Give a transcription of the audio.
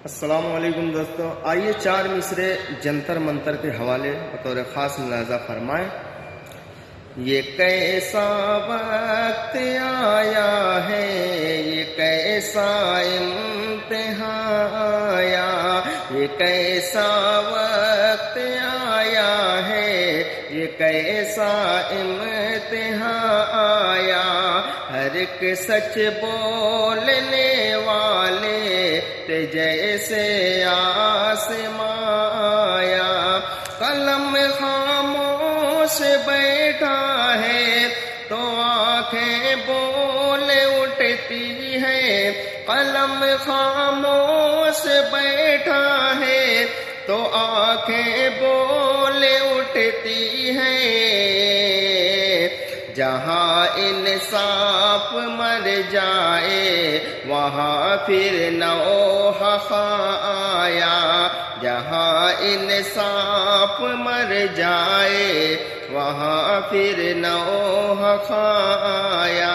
السلام علیکم دوستو، آئیے چار مصرے جنتر منتر کے حوالے بطور خاص ملاحظہ فرمائیں۔ یہ کیسا وقت آیا ہے، یہ کیسا امتحان آیا، یہ کیسا وقت آیا ہے، یہ کیسا امتحان آیا۔ ہر ایک سچ بولنے والے تے جیسے آسمان آیا، قلم خاموش بیٹھا ہے تو آنکھیں بول اٹھتی ہے، قلم خاموش بیٹھا ہے تو آنکھیں بول اٹھتی ہیں۔ جہاں انصاف مر جائے وہاں پھر نوحہ آیا، جہاں انصاف مر جائے وہاں پھر نوحہ آیا۔